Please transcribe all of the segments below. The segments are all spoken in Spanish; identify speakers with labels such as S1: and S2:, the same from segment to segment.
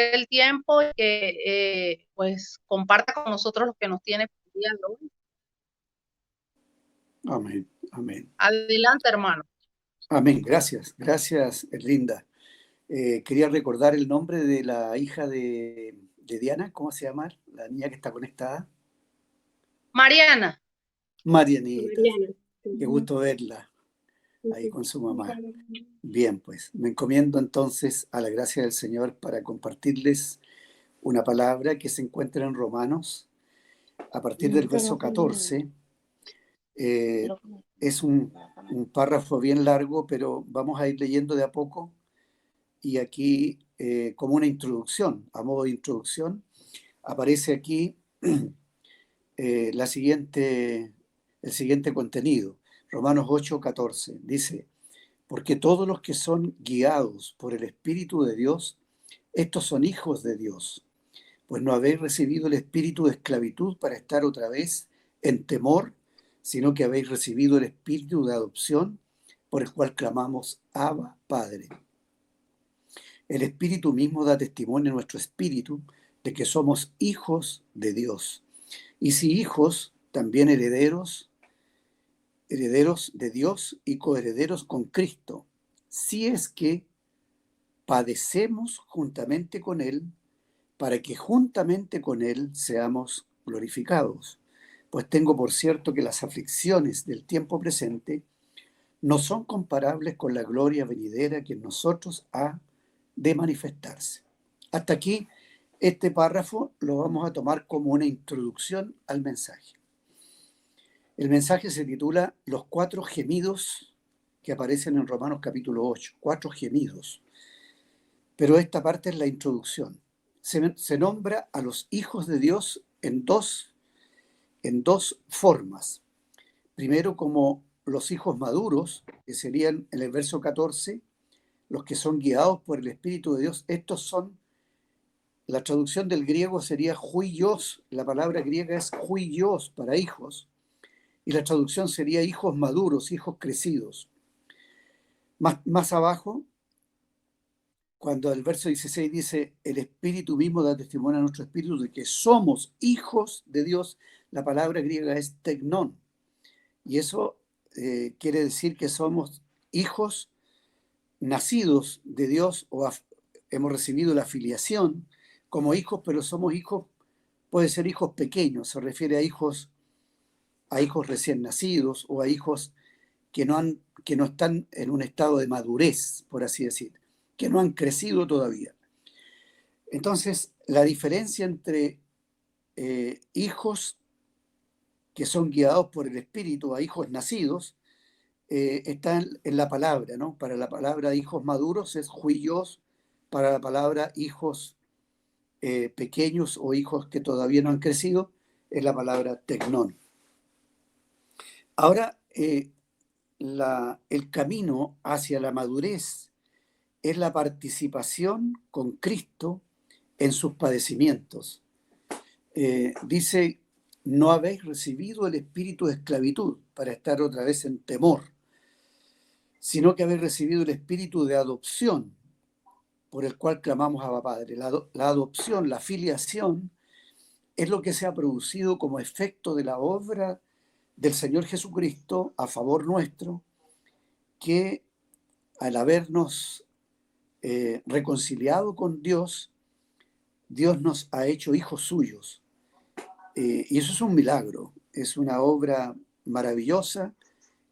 S1: el tiempo y que pues comparta con nosotros lo que nos tiene por el día de hoy.
S2: Amén, amén.
S1: Adelante, hermano.
S2: Amén, gracias, Linda. Quería recordar el nombre de la hija de Diana, ¿cómo se llama? La niña que está conectada.
S1: Mariana.
S2: Marianita,
S3: Mariana.
S2: qué gusto verla ahí con su mamá. Bien, pues me encomiendo entonces a la gracia del Señor para compartirles una palabra que se encuentra en Romanos a partir del verso 14. Es un párrafo bien largo, pero vamos a ir leyendo de a poco. Y aquí, como una introducción, a modo de introducción, aparece aquí el siguiente contenido. Romanos 8:14 dice: porque todos los que son guiados por el Espíritu de Dios, estos son hijos de Dios. Pues no habéis recibido el espíritu de esclavitud para estar otra vez en temor, sino que habéis recibido el espíritu de adopción, por el cual clamamos: Abba, Padre. El Espíritu mismo da testimonio a nuestro espíritu de que somos hijos de Dios. Y si hijos, también herederos de Dios y coherederos con Cristo, si es que padecemos juntamente con Él, para que juntamente con Él seamos glorificados. Pues tengo por cierto que las aflicciones del tiempo presente no son comparables con la gloria venidera que en nosotros ha de manifestarse. Hasta aquí, este párrafo lo vamos a tomar como una introducción al mensaje. El mensaje se titula Los 4 gemidos que aparecen en Romanos capítulo 8, 4 gemidos. Pero esta parte es la introducción. Se nombra a los hijos de Dios en dos formas. Primero, como los hijos maduros, que serían en el verso 14, los que son guiados por el Espíritu de Dios. Estos son, la traducción del griego sería huios, la palabra griega es huios para hijos, y la traducción sería hijos maduros, hijos crecidos. Más abajo, cuando el verso 16 dice, el Espíritu mismo da testimonio a nuestro espíritu de que somos hijos de Dios, la palabra griega es teknon. Y eso quiere decir que somos hijos nacidos de Dios hemos recibido la filiación como hijos, pero somos hijos, puede ser hijos pequeños, se refiere a hijos recién nacidos o a hijos que no están en un estado de madurez, por así decir, que no han crecido todavía. Entonces, la diferencia entre hijos que son guiados por el Espíritu a hijos nacidos está en la palabra, ¿no? Para la palabra hijos maduros es huios, para la palabra hijos pequeños o hijos que todavía no han crecido es la palabra teknon. Ahora, el camino hacia la madurez es la participación con Cristo en sus padecimientos. Dice, no habéis recibido el espíritu de esclavitud para estar otra vez en temor, sino que habéis recibido el espíritu de adopción, por el cual clamamos Abba Padre. La adopción, la filiación, es lo que se ha producido como efecto de la obra del Señor Jesucristo a favor nuestro, que al habernos reconciliado con Dios, Dios nos ha hecho hijos suyos. Y eso es un milagro, es una obra maravillosa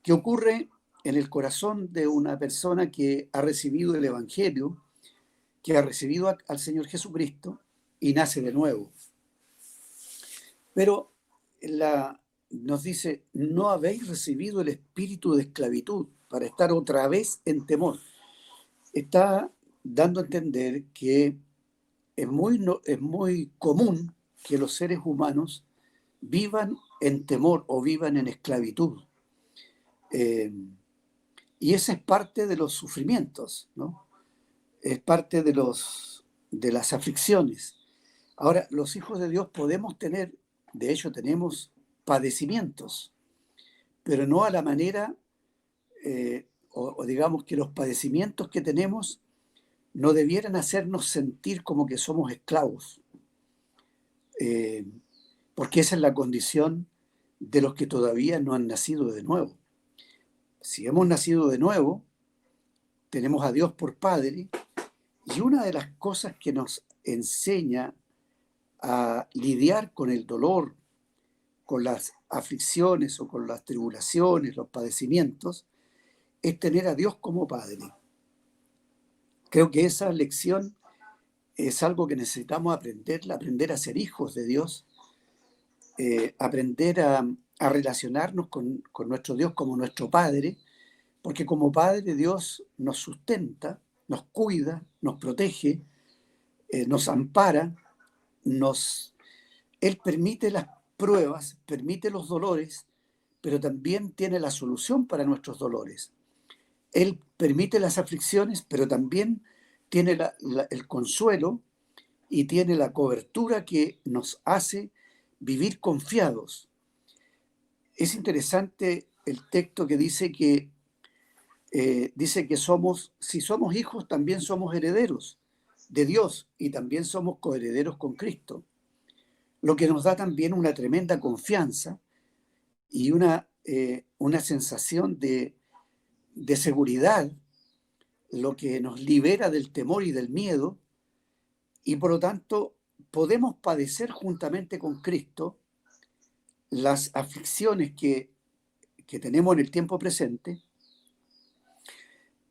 S2: que ocurre en el corazón de una persona que ha recibido el Evangelio, que ha recibido al Señor Jesucristo y nace de nuevo. Pero nos dice, no habéis recibido el espíritu de esclavitud para estar otra vez en temor. Está dando a entender que es muy común que los seres humanos vivan en temor o vivan en esclavitud. Y esa es parte de los sufrimientos, ¿no? Es parte de las aflicciones. Ahora, los hijos de Dios podemos tener, de hecho tenemos padecimientos, pero no a la manera, o digamos que los padecimientos que tenemos no debieran hacernos sentir como que somos esclavos, porque esa es la condición de los que todavía no han nacido de nuevo. Si hemos nacido de nuevo, tenemos a Dios por Padre, y una de las cosas que nos enseña a lidiar con el dolor, con las aflicciones o con las tribulaciones, los padecimientos, es tener a Dios como Padre. Creo que esa lección es algo que necesitamos aprender a ser hijos de Dios, aprender a relacionarnos con nuestro Dios como nuestro Padre, porque como Padre Dios nos sustenta, nos cuida, nos protege, nos ampara, Él permite las pruebas, permite los dolores, pero también tiene la solución para nuestros dolores. Él permite las aflicciones, pero también tiene el consuelo y tiene la cobertura que nos hace vivir confiados. Es interesante el texto que dice que si somos hijos, también somos herederos de Dios y también somos coherederos con Cristo, lo que nos da también una tremenda confianza y una sensación de seguridad, lo que nos libera del temor y del miedo, y por lo tanto podemos padecer juntamente con Cristo las aflicciones que tenemos en el tiempo presente,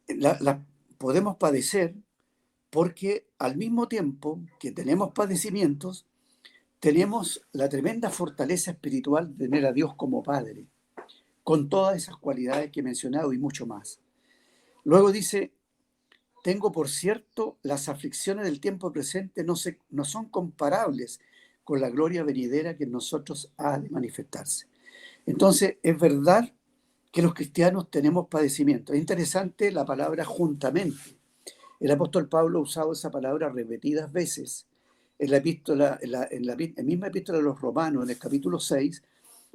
S2: las podemos padecer porque al mismo tiempo que tenemos padecimientos, tenemos la tremenda fortaleza espiritual de tener a Dios como Padre, con todas esas cualidades que he mencionado y mucho más. Luego dice, tengo por cierto, las aflicciones del tiempo presente no son comparables con la gloria venidera que en nosotros ha de manifestarse. Entonces, es verdad que los cristianos tenemos padecimientos. Es interesante la palabra juntamente. El apóstol Pablo ha usado esa palabra repetidas veces. En la misma epístola de los Romanos, en el capítulo 6,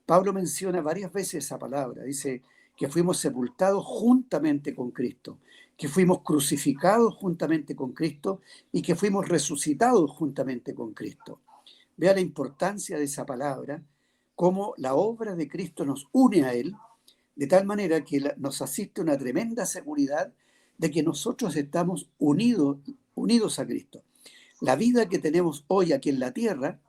S2: Pablo menciona varias veces esa palabra. Dice que fuimos sepultados juntamente con Cristo, que fuimos crucificados juntamente con Cristo y que fuimos resucitados juntamente con Cristo. Vea la importancia de esa palabra, cómo la obra de Cristo nos une a Él, de tal manera que nos asiste una tremenda seguridad de que nosotros estamos unidos a Cristo. La vida que tenemos hoy aquí en la tierra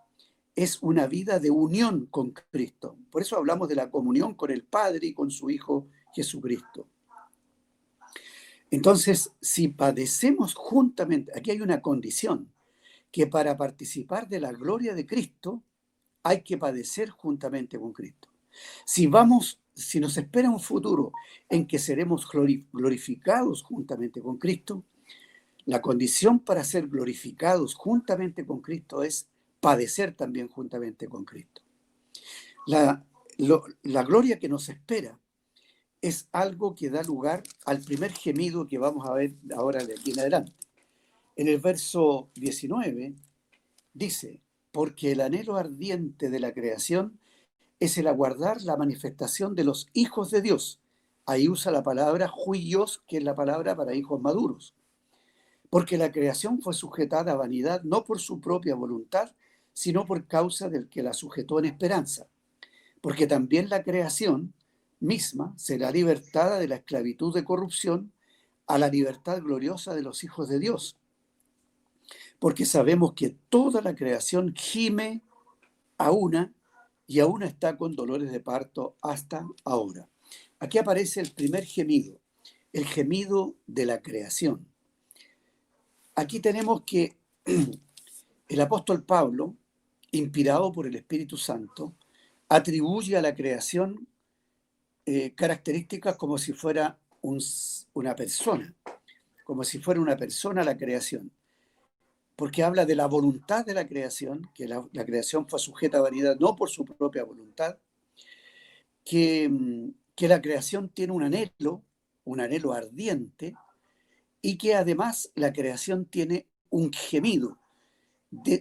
S2: es una vida de unión con Cristo. Por eso hablamos de la comunión con el Padre y con su Hijo Jesucristo. Entonces, si padecemos juntamente, aquí hay una condición, que para participar de la gloria de Cristo hay que padecer juntamente con Cristo. Si nos espera un futuro en que seremos glorificados juntamente con Cristo, la condición para ser glorificados juntamente con Cristo es padecer también juntamente con Cristo. La gloria que nos espera es algo que da lugar al primer gemido que vamos a ver ahora de aquí en adelante. En el verso 19 dice, porque el anhelo ardiente de la creación es el aguardar la manifestación de los hijos de Dios. Ahí usa la palabra huios, que es la palabra para hijos maduros. Porque la creación fue sujetada a vanidad no por su propia voluntad, sino por causa del que la sujetó en esperanza. Porque también la creación misma será libertada de la esclavitud de corrupción a la libertad gloriosa de los hijos de Dios. Porque sabemos que toda la creación gime a una y aún está con dolores de parto hasta ahora. Aquí aparece el primer gemido, el gemido de la creación. Aquí tenemos que el apóstol Pablo, inspirado por el Espíritu Santo, atribuye a la creación características como si fuera una persona, como si fuera una persona la creación, porque habla de la voluntad de la creación, que la creación fue sujeta a vanidad no por su propia voluntad, que la creación tiene un anhelo ardiente, y que además la creación tiene un gemido,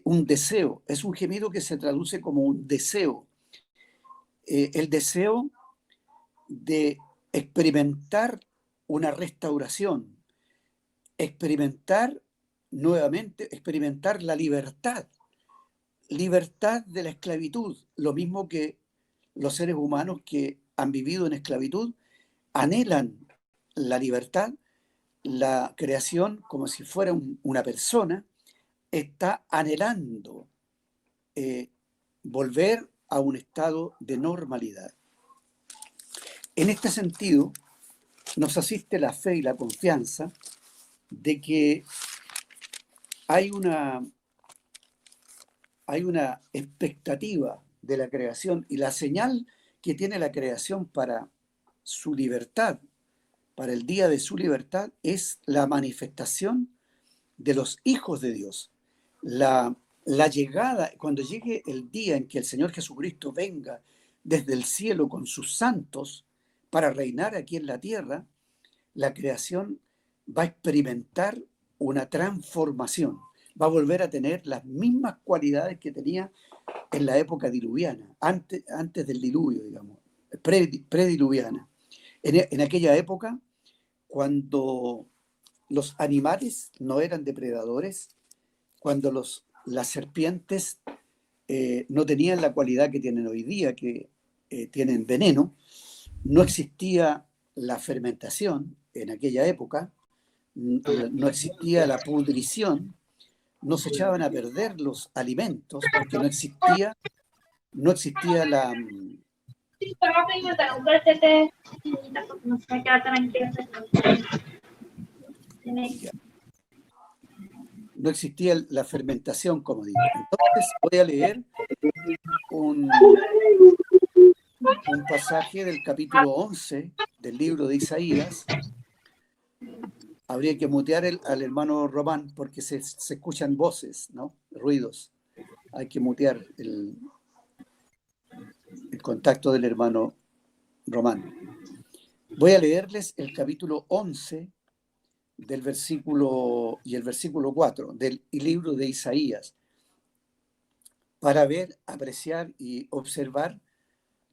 S2: un deseo. Es un gemido que se traduce como un deseo. El deseo de experimentar una restauración, experimentar nuevamente experimentar la libertad de la esclavitud, lo mismo que los seres humanos que han vivido en esclavitud anhelan la libertad. La creación, como si fuera una persona, está anhelando volver a un estado de normalidad. En este sentido, nos asiste la fe y la confianza de que hay una expectativa de la creación, y la señal que tiene la creación para su libertad, para el día de su libertad, es la manifestación de los hijos de Dios. La llegada, cuando llegue el día en que el Señor Jesucristo venga desde el cielo con sus santos para reinar aquí en la tierra, la creación va a experimentar una transformación, va a volver a tener las mismas cualidades que tenía en la época diluviana, antes del diluvio, digamos, prediluviana. En aquella época, cuando los animales no eran depredadores, cuando las serpientes no tenían la cualidad que tienen hoy día, que tienen veneno, no existía la fermentación en aquella época, no existía la pudrición, no se echaban a perder los alimentos porque no existía no existía la fermentación, como digo. Entonces voy a leer un pasaje del capítulo 11 del libro de Isaías. Habría que mutear al hermano Román porque se escuchan voces, ¿no? Ruidos. Hay que mutear el contacto del hermano Román. Voy a leerles el capítulo 11 del versículo y el versículo 4 del libro de Isaías, para ver, apreciar y observar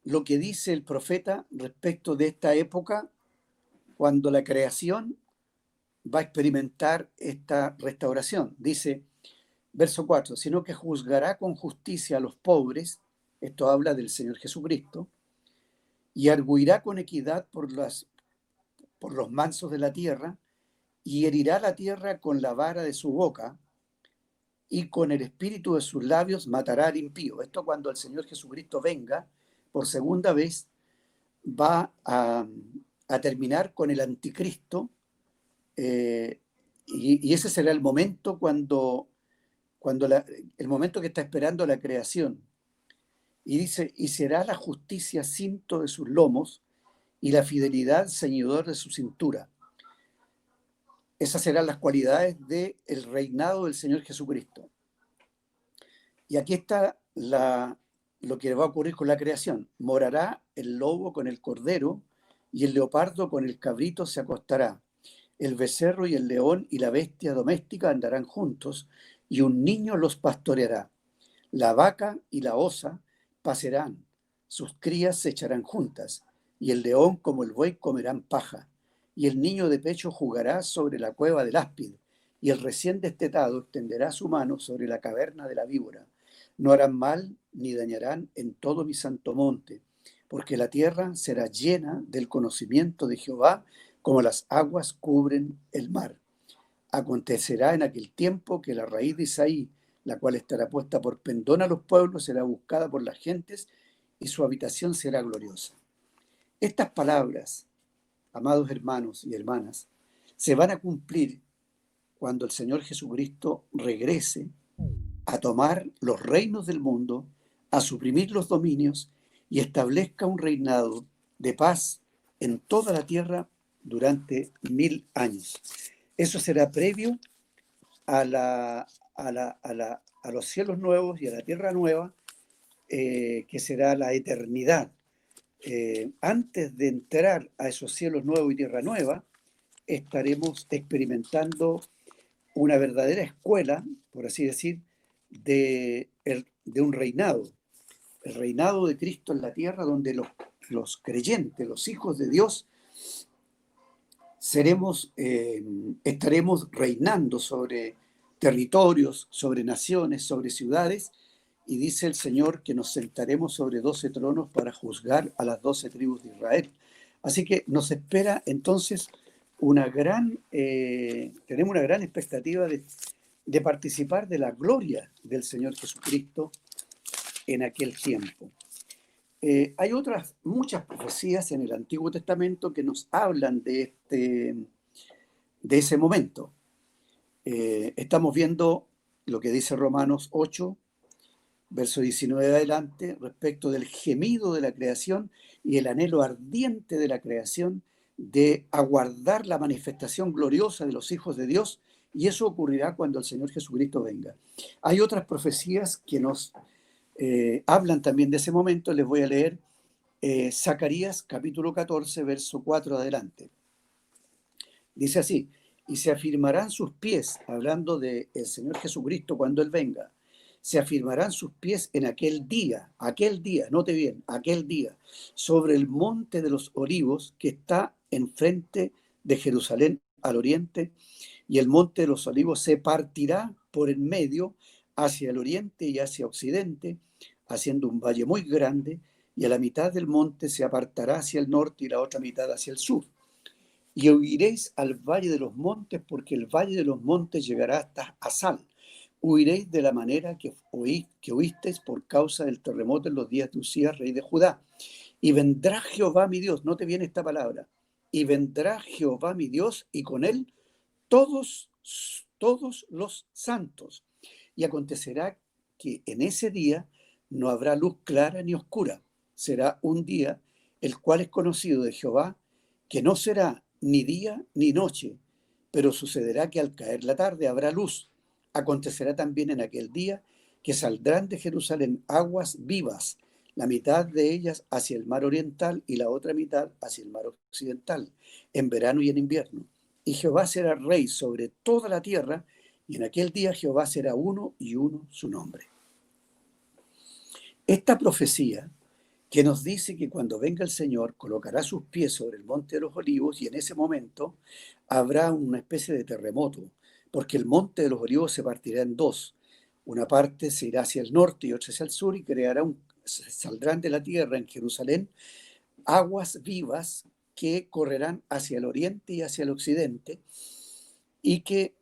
S2: lo que dice el profeta respecto de esta época, cuando la creación va a experimentar esta restauración. Dice, verso 4, sino que juzgará con justicia a los pobres, esto habla del Señor Jesucristo, y arguirá con equidad por los mansos de la tierra, y herirá la tierra con la vara de su boca, y con el espíritu de sus labios matará al impío. Esto cuando el Señor Jesucristo venga por segunda vez, va a terminar con el anticristo, y ese será el momento el momento que está esperando la creación. Y dice, y será la justicia cinto de sus lomos y la fidelidad ceñidor de su cintura. Esas serán las cualidades del reinado del Señor Jesucristo. Y aquí está lo que va a ocurrir con la creación. Morará el lobo con el cordero, y el leopardo con el cabrito se acostará. El becerro y el león y la bestia doméstica andarán juntos, y un niño los pastoreará. La vaca y la osa pacerán, sus crías se echarán juntas, y el león como el buey comerán paja, y el niño de pecho jugará sobre la cueva del áspid, y el recién destetado extenderá su mano sobre la caverna de la víbora. No harán mal ni dañarán en todo mi santo monte, porque la tierra será llena del conocimiento de Jehová, como las aguas cubren el mar. Acontecerá en aquel tiempo que la raíz de Isaí, la cual estará puesta por pendón a los pueblos, será buscada por las gentes, y su habitación será gloriosa. Estas palabras, amados hermanos y hermanas, se van a cumplir cuando el Señor Jesucristo regrese a tomar los reinos del mundo, a suprimir los dominios y establezca un reinado de paz en toda la tierra durante 1000 años. Eso será previo a los cielos nuevos y a la tierra nueva, que será la eternidad. Antes de entrar a esos cielos nuevos y tierra nueva, estaremos experimentando una verdadera escuela, por así decir, de un reinado, el reinado de Cristo en la tierra, donde los creyentes, los hijos de Dios, estaremos reinando sobre territorios, sobre naciones, sobre ciudades, y dice el Señor que nos sentaremos sobre 12 tronos para juzgar a las 12 tribus de Israel. Así que nos espera entonces tenemos una gran expectativa de participar de la gloria del Señor Jesucristo en aquel tiempo. Hay otras muchas profecías en el Antiguo Testamento que nos hablan de ese momento. Estamos viendo lo que dice Romanos 8, verso 19 adelante, respecto del gemido de la creación y el anhelo ardiente de la creación de aguardar la manifestación gloriosa de los hijos de Dios, y eso ocurrirá cuando el Señor Jesucristo venga. Hay otras profecías que nos hablan también de ese momento. Les voy a leer Zacarías capítulo 14, verso 4 adelante. Dice así: y se afirmarán sus pies, hablando del Señor Jesucristo cuando Él venga, se afirmarán sus pies en aquel día, note bien, aquel día, sobre el monte de los olivos que está enfrente de Jerusalén al oriente, y el monte de los olivos se partirá por en medio hacia el oriente y hacia occidente, haciendo un valle muy grande, y a la mitad del monte se apartará hacia el norte y la otra mitad hacia el sur. Y huiréis al valle de los montes, porque el valle de los montes llegará hasta Asal. Huiréis de la manera que oísteis por causa del terremoto en los días de Usías, rey de Judá. Y vendrá Jehová mi Dios, note bien esta palabra, y vendrá Jehová mi Dios, y con él todos los santos. Y acontecerá que en ese día no habrá luz clara ni oscura. Será un día el cual es conocido de Jehová, que no será ni día ni noche, pero sucederá que al caer la tarde habrá luz. Acontecerá también en aquel día que saldrán de Jerusalén aguas vivas, la mitad de ellas hacia el mar oriental y la otra mitad hacia el mar occidental, en verano y en invierno. Y Jehová será rey sobre toda la tierra, y en aquel día Jehová será uno y uno su nombre. Esta profecía que nos dice que cuando venga el Señor colocará sus pies sobre el monte de los olivos, y en ese momento habrá una especie de terremoto, porque el monte de los olivos se partirá en dos. Una parte se irá hacia el norte y otra hacia el sur, y saldrán de la tierra en Jerusalén aguas vivas que correrán hacia el oriente y hacia el occidente, y que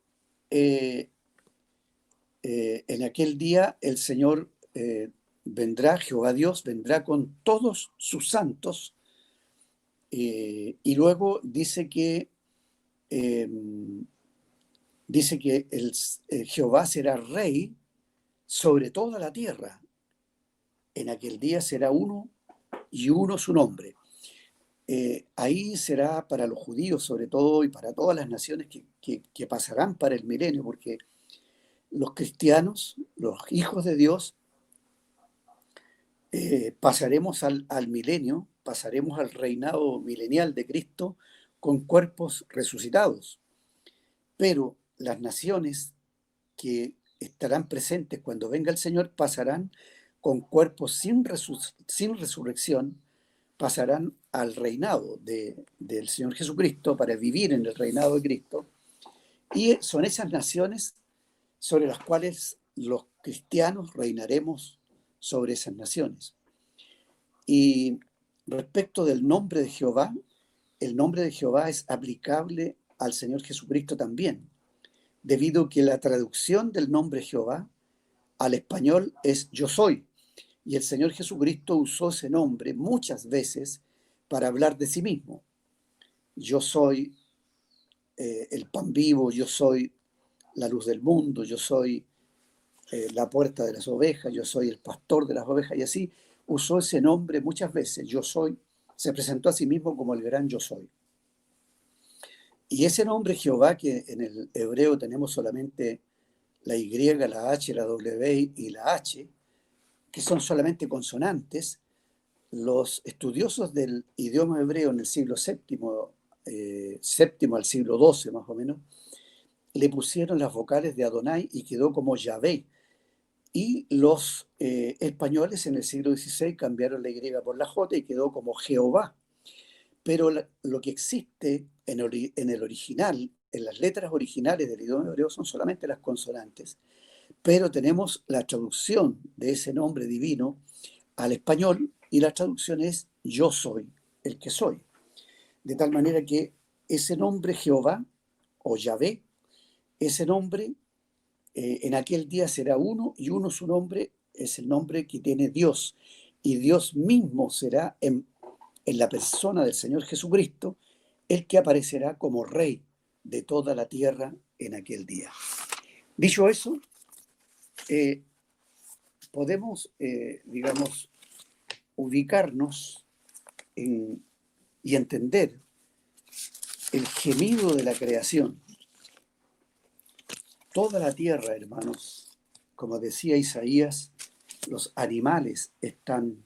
S2: en aquel día el Señor vendrá, Jehová Dios vendrá con todos sus santos, y luego dice que Jehová será rey sobre toda la tierra. En aquel día será uno y uno su nombre. Ahí será para los judíos sobre todo, y para todas las naciones que pasarán para el milenio, porque los cristianos, los hijos de Dios, pasaremos al milenio, pasaremos al reinado milenial de Cristo con cuerpos resucitados. Pero las naciones que estarán presentes cuando venga el Señor pasarán con cuerpos sin resurrección, pasarán al reinado del Señor Jesucristo para vivir en el reinado de Cristo. Y son esas naciones sobre las cuales los cristianos reinaremos sobre esas naciones. Y respecto del nombre de Jehová, el nombre de Jehová es aplicable al Señor Jesucristo también, debido a que la traducción del nombre Jehová al español es yo soy, y el Señor Jesucristo usó ese nombre muchas veces para hablar de sí mismo. Yo soy el pan vivo, yo soy la luz del mundo, yo soy la puerta de las ovejas, yo soy el pastor de las ovejas, y así usó ese nombre muchas veces. Yo soy, se presentó a sí mismo como el gran yo soy. Y ese nombre Jehová, que en el hebreo tenemos solamente la Y, la H, la W y la H, que son solamente consonantes, los estudiosos del idioma hebreo en el siglo VII al siglo XII más o menos, le pusieron las vocales de Adonai y quedó como Yahvé. Y los españoles en el siglo XVI cambiaron la Y por la J y quedó como Jehová. Pero lo que existe en el original en las letras originales del idioma hebreo son solamente las consonantes, pero tenemos la traducción de ese nombre divino al español y la traducción es yo soy el que soy. De tal manera que ese nombre Jehová o Yahvé, ese nombre en aquel día será uno y uno su nombre es el nombre que tiene Dios. Y Dios mismo será en la persona del Señor Jesucristo el que aparecerá como Rey de toda la tierra en aquel día. Dicho eso, podemos, digamos, ubicarnos y entender el gemido de la creación. Toda la tierra, hermanos, como decía Isaías, los animales están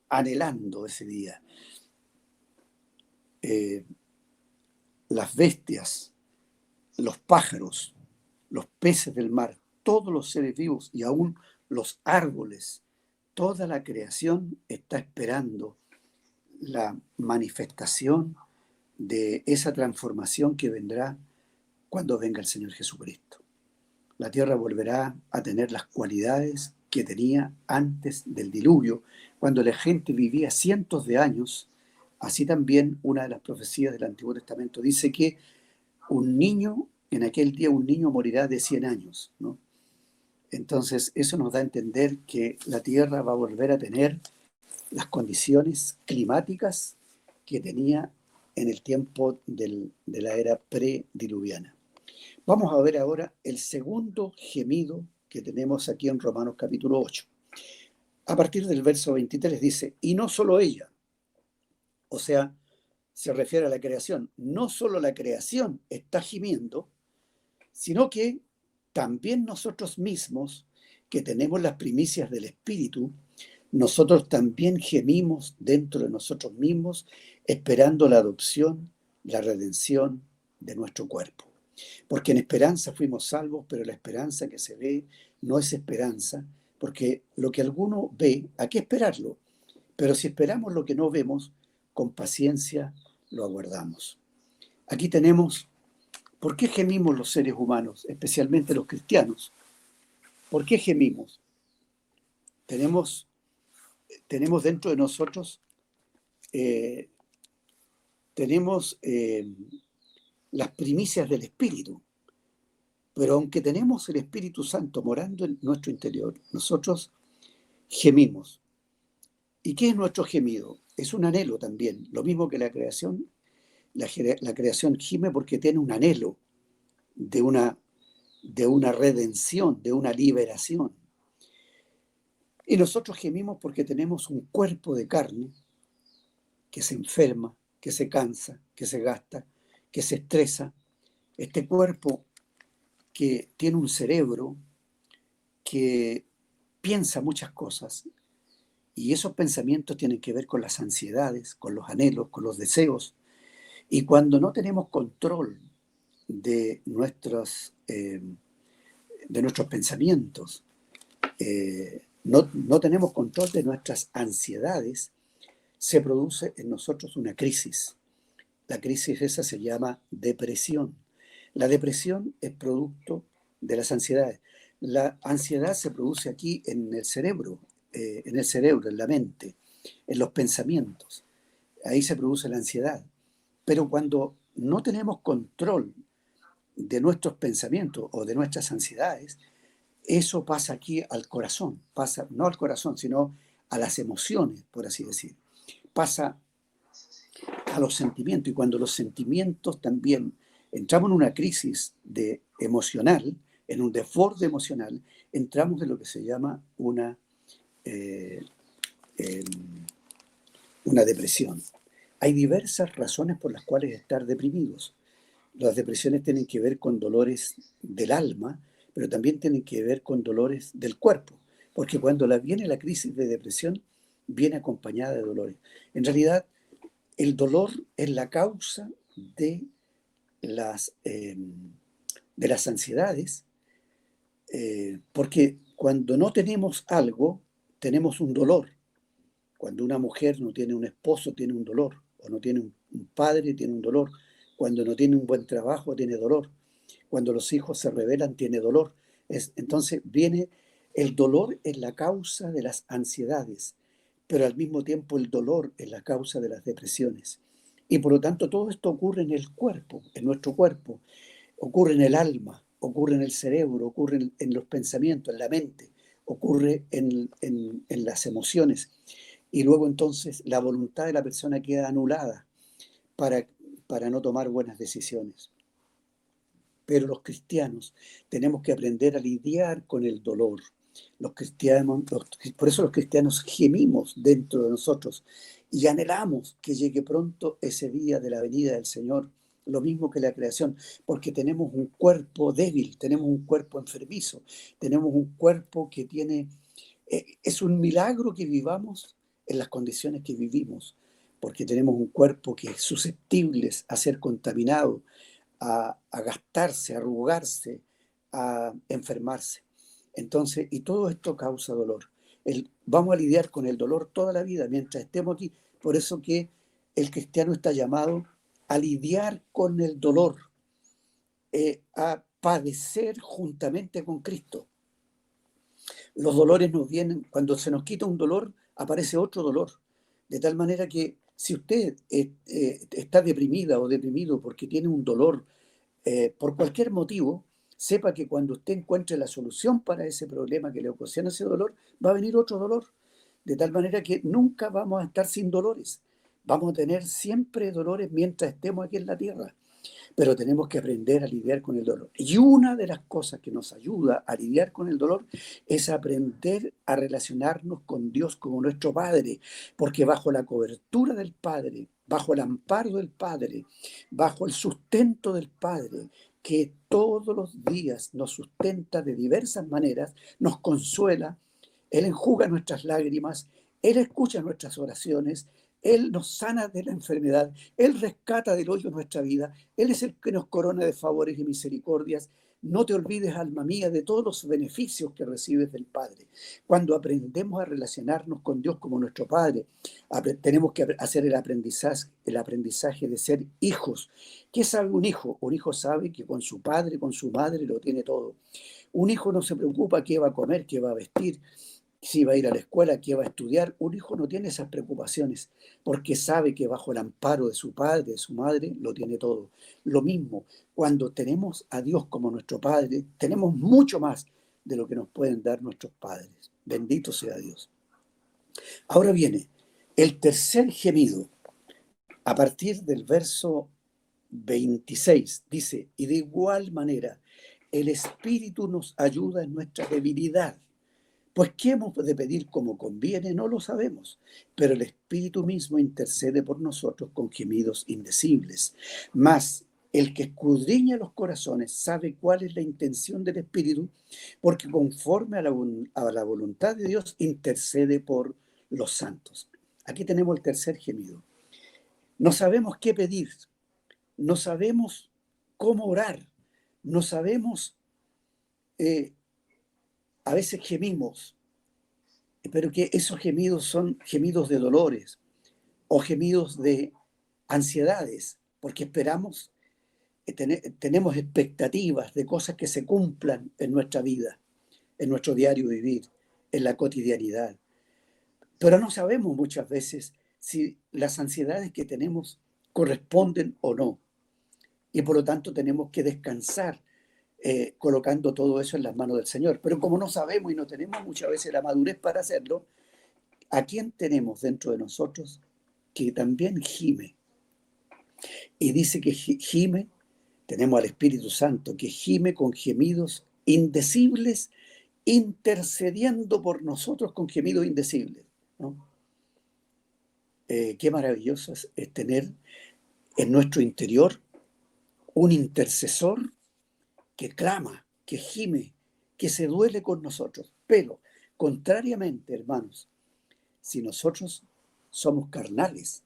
S2: anhelando ese día. Las bestias, los pájaros, los peces del mar, todos los seres vivos y aún los árboles, toda la creación está esperando la manifestación de esa transformación que vendrá cuando venga el Señor Jesucristo. La tierra volverá a tener las cualidades que tenía antes del diluvio, cuando la gente vivía cientos de años. Así también una de las profecías del Antiguo Testamento dice que en aquel día un niño morirá de 100 años, ¿no? Entonces eso nos da a entender que la tierra va a volver a tener las condiciones climáticas que tenía en el tiempo de la era prediluviana. Vamos a ver ahora el segundo gemido que tenemos aquí en Romanos capítulo 8. A partir del verso 23 dice, y no solo ella, o sea, se refiere a la creación, no solo la creación está gimiendo, sino que también nosotros mismos, que tenemos las primicias del Espíritu, nosotros también gemimos dentro de nosotros mismos, esperando la adopción, la redención de nuestro cuerpo. Porque en esperanza fuimos salvos, pero la esperanza que se ve no es esperanza, porque lo que alguno ve, hay que esperarlo. Pero si esperamos lo que no vemos, con paciencia lo aguardamos. Aquí tenemos, ¿por qué gemimos los seres humanos, especialmente los cristianos? ¿Por qué gemimos? Tenemos dentro de nosotros, las primicias del Espíritu. Pero aunque tenemos el Espíritu Santo morando en nuestro interior, nosotros gemimos. ¿Y qué es nuestro gemido? Es un anhelo también. Lo mismo que la creación. La creación gime porque tiene un anhelo de una redención, de una liberación. Y nosotros gemimos porque tenemos un cuerpo de carne que se enferma, que se cansa, que se gasta, que se estresa. Este cuerpo que tiene un cerebro que piensa muchas cosas y esos pensamientos tienen que ver con las ansiedades, con los anhelos, con los deseos. Y cuando no tenemos control de nuestros pensamientos, no tenemos control de nuestras ansiedades, se produce en nosotros una crisis. La crisis esa se llama depresión. La depresión es producto de las ansiedades. La ansiedad se produce aquí en el cerebro, en la mente, en los pensamientos. Ahí se produce la ansiedad. Pero cuando no tenemos control de nuestros pensamientos o de nuestras ansiedades, eso pasa aquí al corazón, pasa no al corazón, sino a las emociones, por así decir. Pasa a los sentimientos, y cuando los sentimientos también entramos en una crisis emocional, en un desborde emocional, entramos en lo que se llama una depresión. Hay diversas razones por las cuales estar deprimidos. Las depresiones tienen que ver con dolores del alma, pero también tienen que ver con dolores del cuerpo, porque cuando viene la crisis de depresión, viene acompañada de dolores. En realidad, el dolor es la causa de las ansiedades, porque cuando no tenemos algo, tenemos un dolor. Cuando una mujer no tiene un esposo, tiene un dolor, o no tiene un padre, tiene un dolor. Cuando no tiene un buen trabajo, tiene dolor. Cuando los hijos se rebelan, tiene dolor. Entonces viene el dolor es la causa de las ansiedades, pero al mismo tiempo el dolor es la causa de las depresiones. Y por lo tanto todo esto ocurre en el cuerpo, en nuestro cuerpo, ocurre en el alma, ocurre en el cerebro, ocurre en los pensamientos, en la mente, ocurre en las emociones. Y luego entonces la voluntad de la persona queda anulada para, para no tomar buenas decisiones. Pero los cristianos tenemos que aprender a lidiar con el dolor. Por eso los cristianos gemimos dentro de nosotros y anhelamos que llegue pronto ese día de la venida del Señor, lo mismo que la creación, porque tenemos un cuerpo débil, tenemos un cuerpo enfermizo, tenemos un cuerpo que tiene... Es un milagro que vivamos en las condiciones que vivimos, porque tenemos un cuerpo que es susceptible a ser contaminado, a gastarse, a arrugarse, a enfermarse. Entonces, y todo esto causa dolor. Vamos a lidiar con el dolor toda la vida mientras estemos aquí. Por eso que el cristiano está llamado a lidiar con el dolor, a padecer juntamente con Cristo. Los dolores nos vienen, cuando se nos quita un dolor, aparece otro dolor. De tal manera que si usted está deprimida o deprimido porque tiene un dolor por cualquier motivo, sepa que cuando usted encuentre la solución para ese problema que le ocasiona ese dolor, va a venir otro dolor. De tal manera que nunca vamos a estar sin dolores. Vamos a tener siempre dolores mientras estemos aquí en la tierra. Pero tenemos que aprender a lidiar con el dolor. Y una de las cosas que nos ayuda a lidiar con el dolor es aprender a relacionarnos con Dios como nuestro Padre, porque bajo la cobertura del Padre, bajo el amparo del Padre, bajo el sustento del Padre, que todos los días nos sustenta de diversas maneras, nos consuela, Él enjuga nuestras lágrimas, Él escucha nuestras oraciones, Él nos sana de la enfermedad, Él rescata del hoyo nuestra vida, Él es el que nos corona de favores y misericordias. No te olvides, alma mía, de todos los beneficios que recibes del Padre. Cuando aprendemos a relacionarnos con Dios como nuestro Padre, tenemos que hacer el aprendizaje de ser hijos. ¿Qué sabe un hijo? Un hijo sabe que con su padre, con su madre, lo tiene todo. Un hijo no se preocupa qué va a comer, qué va a vestir, si va a ir a la escuela, qué va a estudiar. Un hijo no tiene esas preocupaciones porque sabe que bajo el amparo de su padre, de su madre, lo tiene todo. Lo mismo, cuando tenemos a Dios como nuestro Padre, tenemos mucho más de lo que nos pueden dar nuestros padres. Bendito sea Dios. Ahora viene el tercer gemido. A partir del verso 26 dice, y de igual manera, el Espíritu nos ayuda en nuestra debilidad. Pues qué hemos de pedir como conviene, no lo sabemos, pero el Espíritu mismo intercede por nosotros con gemidos indecibles. Mas el que escudriña los corazones sabe cuál es la intención del Espíritu, porque conforme a la voluntad de Dios intercede por los santos. Aquí tenemos el tercer gemido. No sabemos qué pedir, no sabemos cómo orar, no sabemos, a veces gemimos, pero que esos gemidos son gemidos de dolores o gemidos de ansiedades, porque esperamos, tenemos expectativas de cosas que se cumplan en nuestra vida, en nuestro diario vivir, en la cotidianidad. Pero no sabemos muchas veces si las ansiedades que tenemos corresponden o no. Y por lo tanto tenemos que descansar colocando todo eso en las manos del Señor. Pero como no sabemos y no tenemos muchas veces la madurez para hacerlo, ¿a quién tenemos dentro de nosotros que también gime? Y dice que gime, tenemos al Espíritu Santo, que gime con gemidos indecibles, intercediendo por nosotros con gemidos indecibles, ¿no? Qué maravilloso es tener en nuestro interior un intercesor que clama, que gime, que se duele con nosotros. Pero, contrariamente, hermanos, si nosotros somos carnales,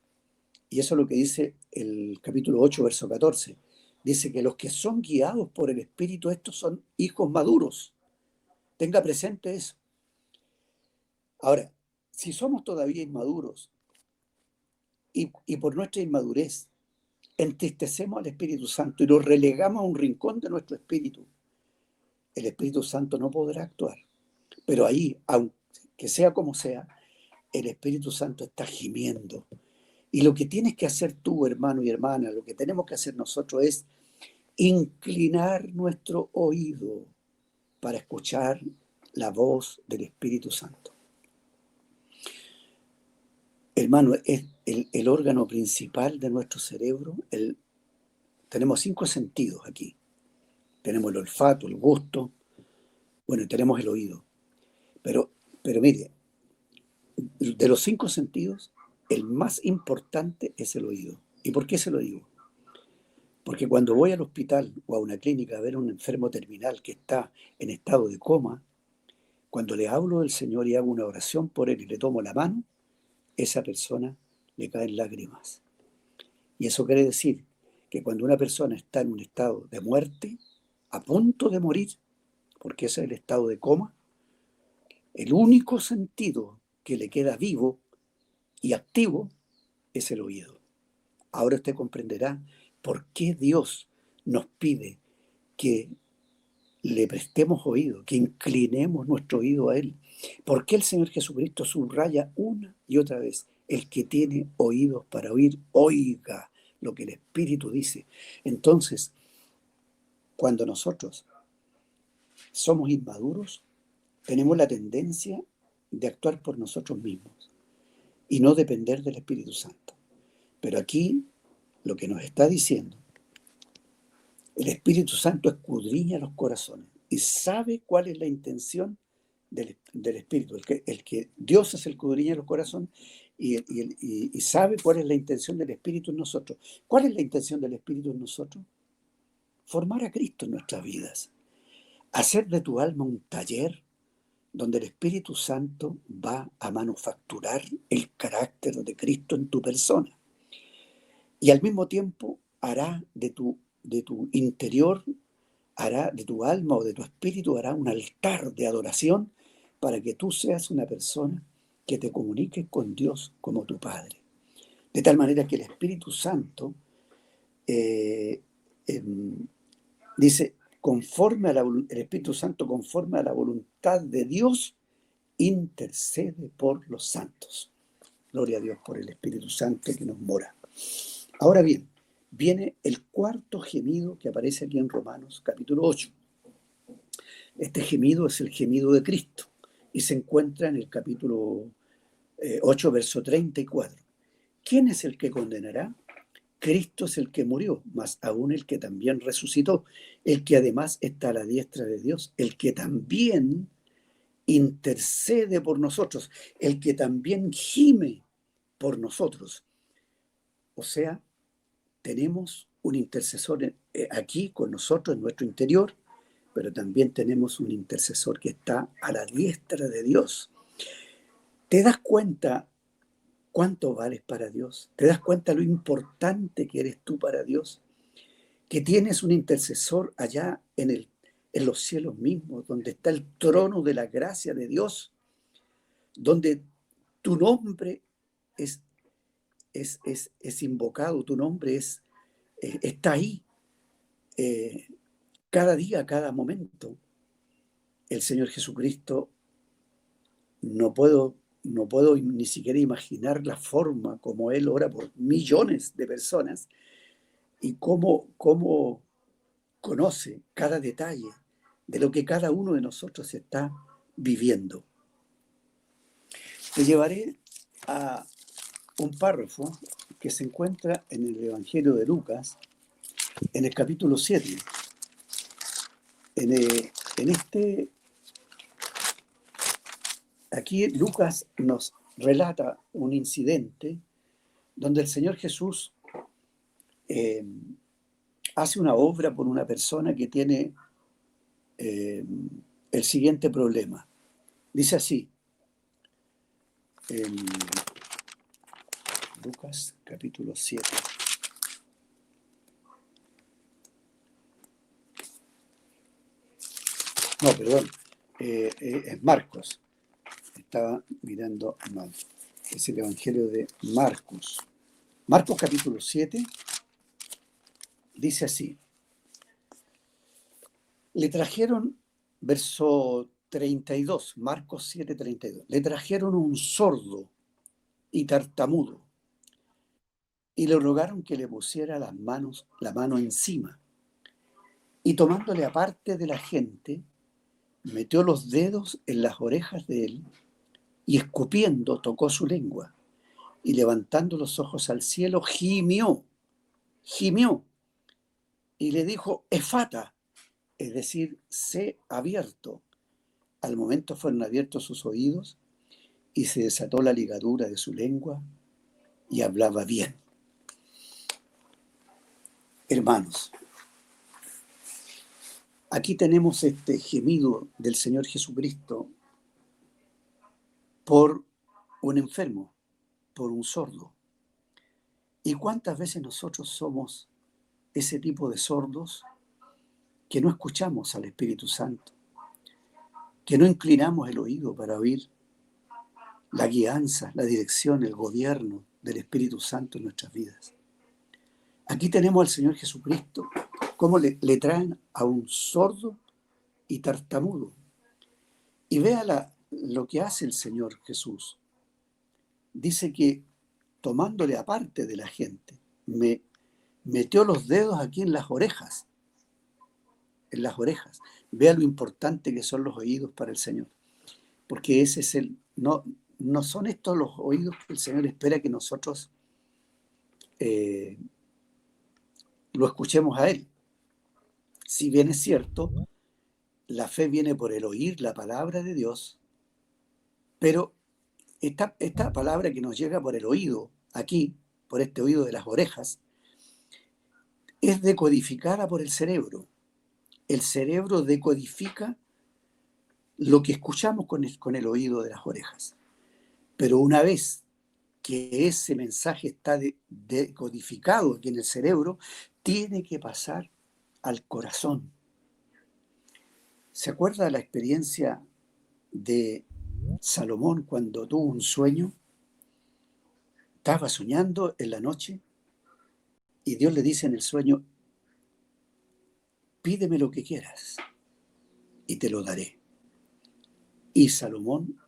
S2: y eso es lo que dice el capítulo 8, verso 14, dice que los que son guiados por el Espíritu, estos son hijos maduros. Tenga presente eso. Ahora, si somos todavía inmaduros y por nuestra inmadurez entristecemos al Espíritu Santo y lo relegamos a un rincón de nuestro espíritu, el Espíritu Santo no podrá actuar. Pero ahí, aunque sea como sea, el Espíritu Santo está gimiendo. Y lo que tienes que hacer tú, hermano y hermana, lo que tenemos que hacer nosotros es inclinar nuestro oído para escuchar la voz del Espíritu Santo. Hermano, es el órgano principal de nuestro cerebro. Tenemos 5 sentidos aquí. Tenemos el olfato, el gusto, bueno, y tenemos el oído. Pero mire, de los 5 sentidos, el más importante es el oído. ¿Y por qué se lo digo? Porque cuando voy al hospital o a una clínica a ver a un enfermo terminal que está en estado de coma, cuando le hablo del Señor y hago una oración por él y le tomo la mano, esa persona le caen lágrimas. Y eso quiere decir que cuando una persona está en un estado de muerte, a punto de morir, porque ese es el estado de coma, el único sentido que le queda vivo y activo es el oído. Ahora usted comprenderá por qué Dios nos pide que le prestemos oído, que inclinemos nuestro oído a Él. ¿Por qué el Señor Jesucristo subraya una y otra vez? El que tiene oídos para oír, oiga lo que el Espíritu dice. Entonces, cuando nosotros somos inmaduros, tenemos la tendencia de actuar por nosotros mismos y no depender del Espíritu Santo. Pero aquí lo que nos está diciendo, el Espíritu Santo escudriña los corazones y sabe cuál es la intención del Espíritu. El que Dios es el que escudriña los corazones y sabe cuál es la intención del Espíritu en nosotros. ¿Cuál es la intención del Espíritu en nosotros? Formar a Cristo en nuestras vidas. Hacer de tu alma un taller donde el Espíritu Santo va a manufacturar el carácter de Cristo en tu persona. Y al mismo tiempo hará de tu interior, hará de tu alma o de tu espíritu, hará un altar de adoración para que tú seas una persona que te comuniques con Dios como tu Padre. De tal manera que el Espíritu Santo dice, el Espíritu Santo conforme a la voluntad de Dios, intercede por los santos. Gloria a Dios por el Espíritu Santo que nos mora. Ahora bien, viene el cuarto gemido que aparece aquí en Romanos capítulo 8. Este gemido es el gemido de Cristo y se encuentra en el capítulo 8, verso 34. ¿Quién es el que condenará? Cristo es el que murió, más aún el que también resucitó, el que además está a la diestra de Dios, el que también intercede por nosotros, el que también gime por nosotros. O sea, tenemos un intercesor aquí con nosotros en nuestro interior, pero también tenemos un intercesor que está a la diestra de Dios. ¿Te das cuenta cuánto vales para Dios? ¿Te das cuenta lo importante que eres tú para Dios? Que tienes un intercesor allá en los cielos mismos, donde está el trono de la gracia de Dios, donde tu nombre es invocado, tu nombre está ahí, cada día, cada momento. El Señor Jesucristo, no puedo ni siquiera imaginar la forma como Él ora por millones de personas y cómo conoce cada detalle de lo que cada uno de nosotros está viviendo. Te llevaré a un párrafo que se encuentra en el Evangelio de Lucas, en el capítulo 7. Aquí Lucas nos relata un incidente donde el Señor Jesús hace una obra por una persona que tiene el siguiente problema. Dice así, en Lucas capítulo 7. No, perdón, es Marcos. Estaba mirando mal. Es el Evangelio de Marcos. Marcos capítulo 7, dice así. Le trajeron, verso 32, Marcos 7:32, le trajeron un sordo y tartamudo y le rogaron que le pusiera la mano encima. Y tomándole aparte de la gente, metió los dedos en las orejas de él y escupiendo tocó su lengua y levantando los ojos al cielo gimió y le dijo efata, es decir, sé abierto. Al momento fueron abiertos sus oídos y se desató la ligadura de su lengua y hablaba bien. Hermanos, aquí tenemos este gemido del Señor Jesucristo por un enfermo, por un sordo. ¿Y cuántas veces nosotros somos ese tipo de sordos que no escuchamos al Espíritu Santo, que no inclinamos el oído para oír la guianza, la dirección, el gobierno del Espíritu Santo en nuestras vidas? Aquí tenemos al Señor Jesucristo, cómo le traen a un sordo y tartamudo. Y vea lo que hace el Señor Jesús. Dice que tomándole aparte de la gente, me metió los dedos aquí en las orejas. En las orejas. Vea lo importante que son los oídos para el Señor. Porque ese es no son estos los oídos que el Señor espera que nosotros lo escuchemos a Él. Si bien es cierto, la fe viene por el oír la palabra de Dios, pero esta palabra que nos llega por el oído, aquí, por este oído de las orejas, es decodificada por el cerebro. El cerebro decodifica lo que escuchamos con el oído de las orejas. Pero una vez que ese mensaje está decodificado aquí en el cerebro, tiene que pasar al corazón. ¿Se acuerda de la experiencia de Salomón cuando tuvo un sueño? Estaba soñando en la noche y Dios le dice en el sueño, pídeme lo que quieras y te lo daré. Y Salomón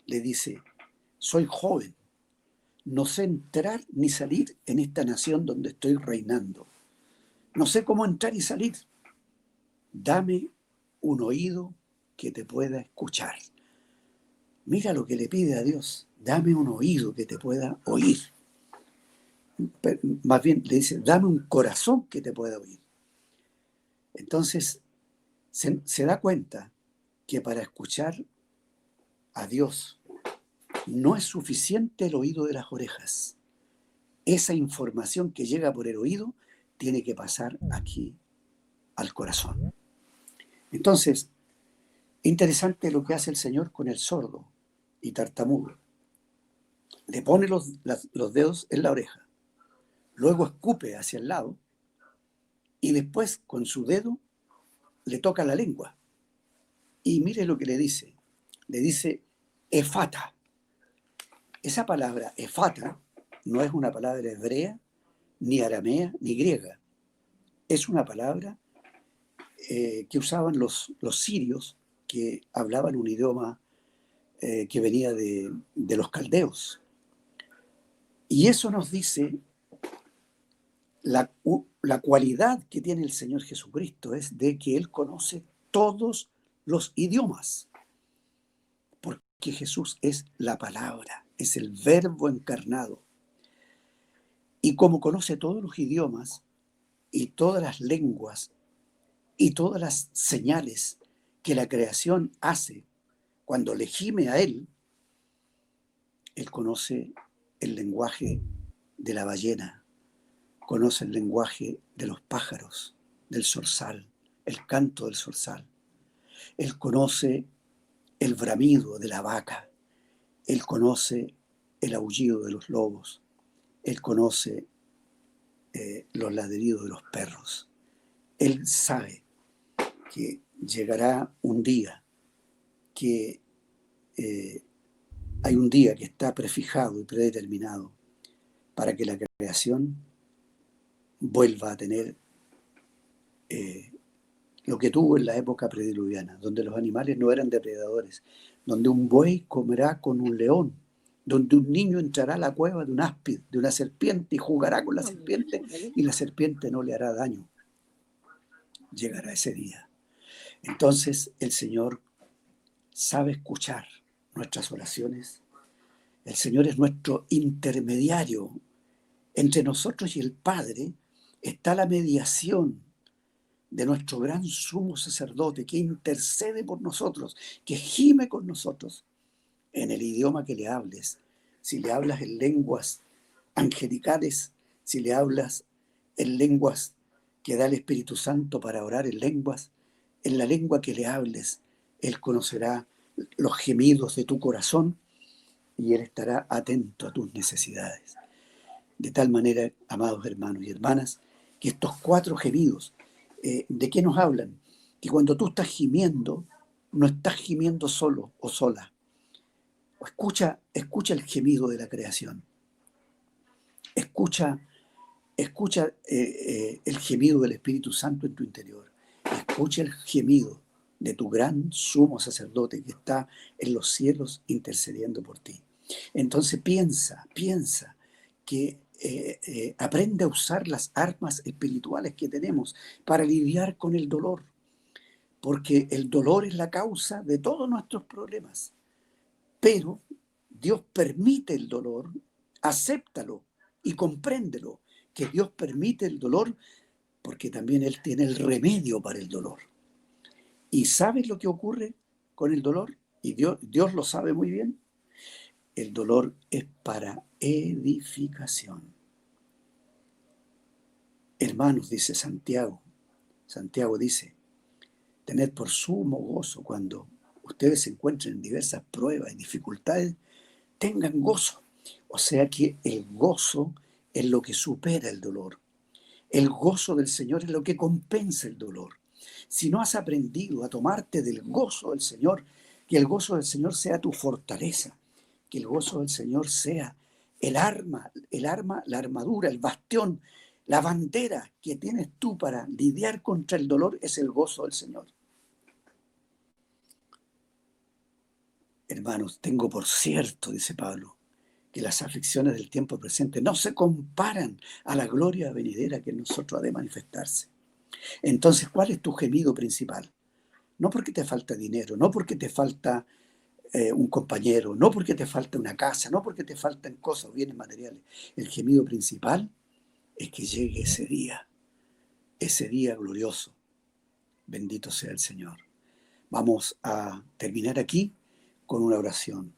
S2: le dice, soy joven, no sé entrar ni salir en esta nación donde estoy reinando. No sé cómo entrar y salir. Dame un oído que te pueda escuchar. Mira lo que le pide a Dios. Dame un oído que te pueda oír. Pero, más bien le dice, dame un corazón que te pueda oír. Entonces, se da cuenta que para escuchar a Dios no es suficiente el oído de las orejas. Esa información que llega por el oído tiene que pasar aquí al corazón. Entonces, interesante lo que hace el Señor con el sordo y tartamudo. Le pone los dedos en la oreja, luego escupe hacia el lado y después con su dedo le toca la lengua. Y mire lo que le dice. Le dice efata. Esa palabra efata no es una palabra hebrea, ni aramea, ni griega. Es una palabra que usaban los sirios, que hablaban un idioma que venía de los caldeos. Y eso nos dice la cualidad que tiene el Señor Jesucristo, es de que Él conoce todos los idiomas, porque Jesús es la palabra, es el verbo encarnado. Y como conoce todos los idiomas y todas las lenguas y todas las señales que la creación hace cuando le gime a Él, Él conoce el lenguaje de la ballena, conoce el lenguaje de los pájaros, del zorzal, el canto del zorzal. Él conoce el bramido de la vaca, Él conoce el aullido de los lobos, Él conoce los ladridos de los perros. Él sabe que llegará un día, que hay un día que está prefijado y predeterminado para que la creación vuelva a tener lo que tuvo en la época prediluviana, donde los animales no eran depredadores, donde un buey comerá con un león, donde un niño entrará a la cueva de un áspid, de una serpiente, y jugará con la serpiente, y la serpiente no le hará daño. Llegará ese día. Entonces el Señor sabe escuchar nuestras oraciones. El Señor es nuestro intermediario. Entre nosotros y el Padre está la mediación de nuestro gran sumo sacerdote que intercede por nosotros, que gime con nosotros en el idioma que le hables. Si le hablas en lenguas angelicales, si le hablas en lenguas que da el Espíritu Santo para orar en la lengua que le hables, Él conocerá los gemidos de tu corazón y Él estará atento a tus necesidades. De tal manera, amados hermanos y hermanas, que estos 4 gemidos, ¿de qué nos hablan? Que cuando tú estás gimiendo, no estás gimiendo solo o sola. Escucha el gemido de la creación. Escucha el gemido del Espíritu Santo en tu interior. Escucha el gemido de tu gran sumo sacerdote que está en los cielos intercediendo por ti. Entonces piensa que aprende a usar las armas espirituales que tenemos para lidiar con el dolor, porque el dolor es la causa de todos nuestros problemas. Pero Dios permite el dolor, acéptalo y compréndelo, que Dios permite el dolor porque también Él tiene el remedio para el dolor. ¿Y sabes lo que ocurre con el dolor? Y Dios lo sabe muy bien. El dolor es para edificación. Hermanos, dice Santiago dice, tened por sumo gozo cuando ustedes se encuentren en diversas pruebas y dificultades, tengan gozo. O sea que el gozo es lo que supera el dolor. El gozo del Señor es lo que compensa el dolor. Si no has aprendido a tomarte del gozo del Señor, que el gozo del Señor sea tu fortaleza, que el gozo del Señor sea el arma, la armadura, el bastión, la bandera que tienes tú para lidiar contra el dolor, es el gozo del Señor. Hermanos, tengo por cierto, dice Pablo, que las aflicciones del tiempo presente no se comparan a la gloria venidera que en nosotros ha de manifestarse. Entonces, ¿cuál es tu gemido principal? No porque te falta dinero, no porque te falta un compañero, no porque te falta una casa, no porque te faltan cosas, bienes materiales. El gemido principal es que llegue ese día glorioso. Bendito sea el Señor. Vamos a terminar aquí con una oración.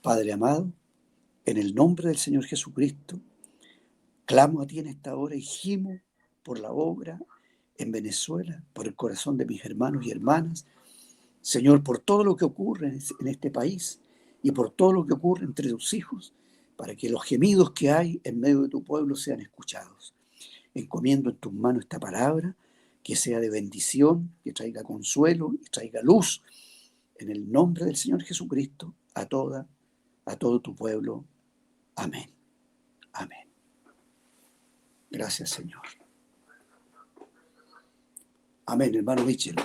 S2: Padre amado, en el nombre del Señor Jesucristo, clamo a ti en esta hora y gimo por la obra en Venezuela, por el corazón de mis hermanos y hermanas, Señor, por todo lo que ocurre en este país y por todo lo que ocurre entre tus hijos, para que los gemidos que hay en medio de tu pueblo sean escuchados. Encomiendo en tus manos esta palabra, que sea de bendición, que traiga consuelo y traiga luz, en el nombre del Señor Jesucristo, a todo tu pueblo. Amén. Amén. Gracias, Señor. Amén, hermano Michel.